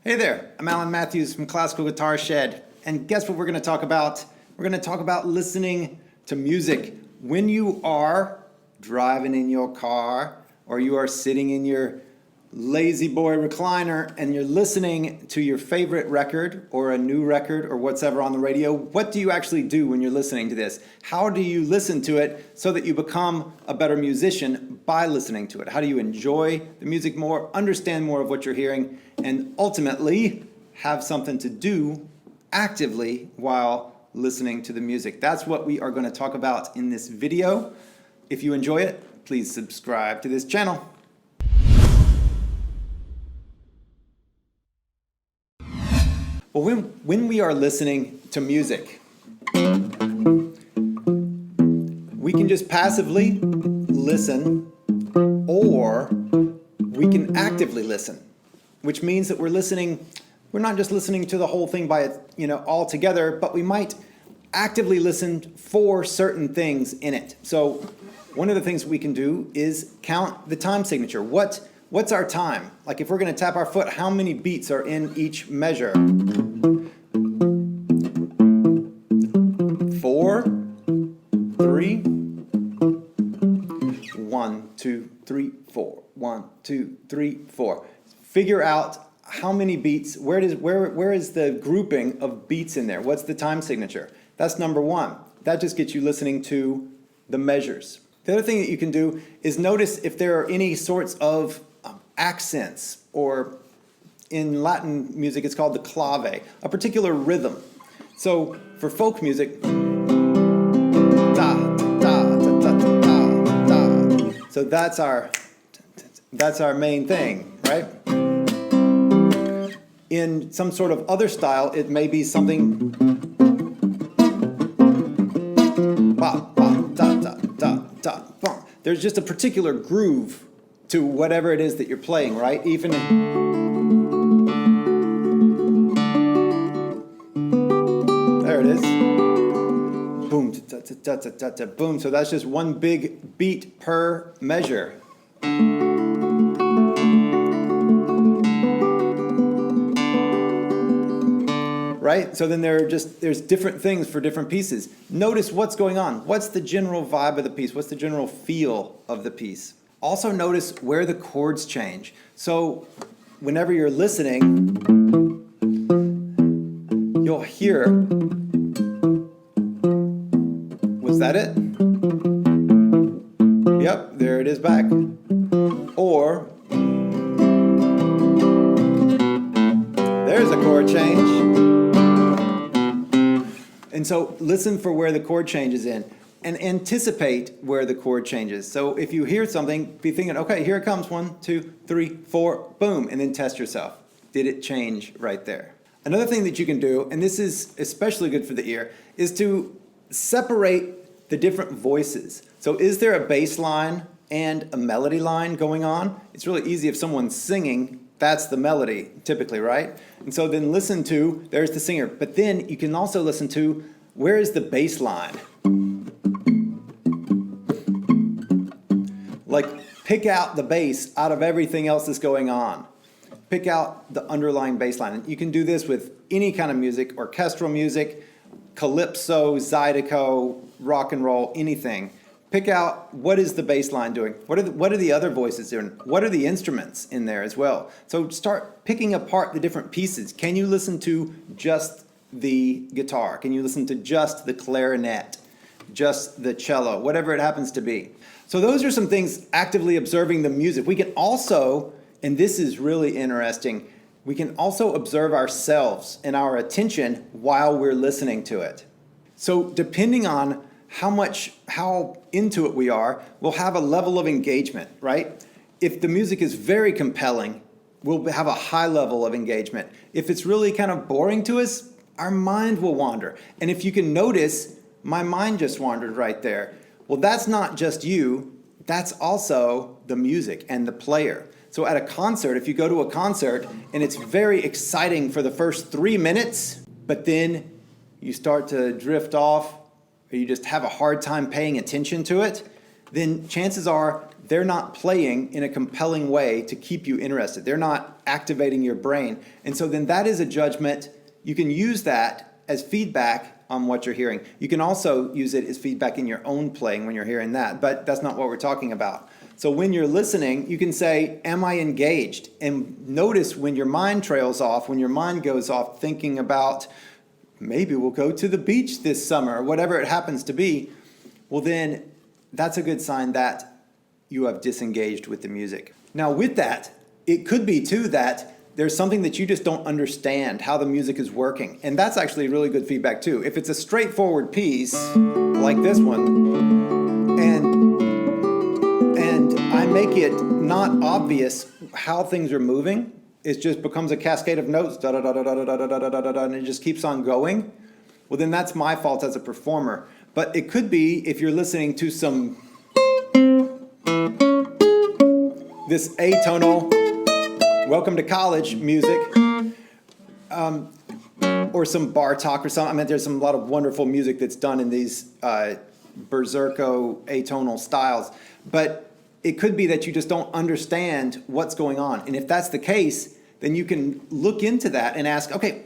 Hey there, I'm Alan Matthews from Classical Guitar Shed, and guess what we're going to talk about? We're going to talk about listening to music when you are driving in your car or you are sitting in your lazy boy recliner and you're listening to your favorite record or a new record or whatever on the radio. What do you actually do when you're listening to this? How do you listen to it so that you become a better musician by listening to it? How do you enjoy the music more, understand more of what you're hearing, and ultimately have something to do actively while listening to the music? That's what we are going to talk about in this video. If you enjoy it, please subscribe to this channel. Well, when we are listening to music, we can just passively listen, or we can actively listen, which means that we're not just listening to the whole thing all together, but we might actively listen for certain things in it. So one of the things we can do is count the time signature. What's our time? Like if we're going to tap our foot, how many beats are in each measure? 4, 3, 1, 2, 3, 4, 1, 2, 3, 4. Figure out how many beats, where is the grouping of beats in there? What's the time signature? That's number one. That just gets you listening to the measures. The other thing that you can do is notice if there are any sorts of accents, or in Latin music it's called the clave, a particular rhythm. So for folk music, da, da, da, da, da, da, da. So that's our main thing, right? In some sort of other style, it may be something ba, ba, da, da, da, da, ba. There's just a particular groove to whatever it is that you're playing, right? Even there it is. Boom, da, da, da, da, da, da, boom. So that's just one big beat per measure. Right? So then there's different things for different pieces. Notice what's going on. What's the general vibe of the piece? What's the general feel of the piece? Also notice where the chords change. So whenever you're listening, you'll hear, was that it? Yep, there it is back. Or, there's a chord change. And so listen for where the chord change is in, and anticipate where the chord changes. So if you hear something, be thinking, okay, here it comes, 1, 2, 3, 4, boom, and then test yourself. Did it change right there? Another thing that you can do, and this is especially good for the ear, is to separate the different voices. So is there a bass line and a melody line going on? It's really easy if someone's singing, that's the melody typically, right? And so then listen to, there's the singer, but then you can also listen to, where is the bass line? Like, pick out the bass out of everything else that's going on. Pick out the underlying bass line. And you can do this with any kind of music, orchestral music, calypso, zydeco, rock and roll, anything. Pick out, what is the bass line doing? What are the other voices doing? What are the instruments in there as well? So start picking apart the different pieces. Can you listen to just the guitar? Can you listen to just the clarinet? Just the cello? Whatever it happens to be. So those are some things, actively observing the music. We can also, and this is really interesting, we can also observe ourselves and our attention while we're listening to it. So depending on how into it we are, we'll have a level of engagement, right? If the music is very compelling, we'll have a high level of engagement. If it's really kind of boring to us, our mind will wander. And if you can notice, my mind just wandered right there. Well, that's not just you, that's also the music and the player. So at a concert, if you go to a concert and it's very exciting for the first 3 minutes, but then you start to drift off, or you just have a hard time paying attention to it, then chances are they're not playing in a compelling way to keep you interested. They're not activating your brain. And so then that is a judgment. You can use that as feedback on what you're hearing. You can also use it as feedback in your own playing when you're hearing that, but that's not what we're talking about. So when you're listening, you can say, am I engaged? And notice when your mind trails off, when your mind goes off thinking about, maybe we'll go to the beach this summer, or whatever it happens to be, well then that's a good sign that you have disengaged with the music. Now with that, it could be too that there's something that you just don't understand how the music is working. And that's actually really good feedback too. If it's a straightforward piece, like this one, and I make it not obvious how things are moving, it just becomes a cascade of notes, da da da da da da da da da da da, and it just keeps on going, well then that's my fault as a performer. But it could be if you're listening to some this atonal welcome to college music, or some bar talk or something. I mean, there's a lot of wonderful music that's done in these berserko atonal styles. But it could be that you just don't understand what's going on. And if that's the case, then you can look into that and ask, okay,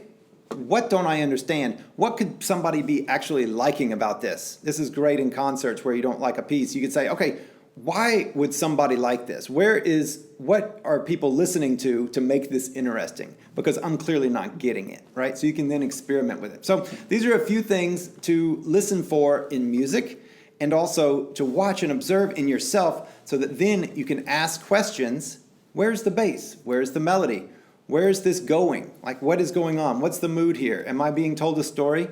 what don't I understand? What could somebody be actually liking about this? This is great in concerts where you don't like a piece. You could say, okay, why would somebody like this? What are people listening to make this interesting? Because I'm clearly not getting it, right? So you can then experiment with it. So these are a few things to listen for in music and also to watch and observe in yourself so that then you can ask questions. Where's the bass? Where's the melody? Where's this going? Like, what is going on? What's the mood here? Am I being told a story?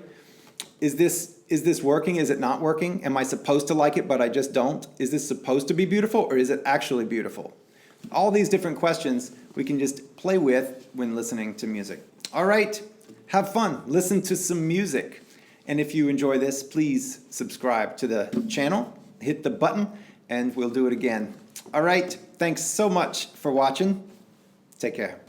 Is this working? Is it not working? Am I supposed to like it, but I just don't? Is this supposed to be beautiful, or is it actually beautiful? All these different questions we can just play with when listening to music. All right, have fun. Listen to some music. And if you enjoy this, please subscribe to the channel, hit the button, and we'll do it again. All right, thanks so much for watching. Take care.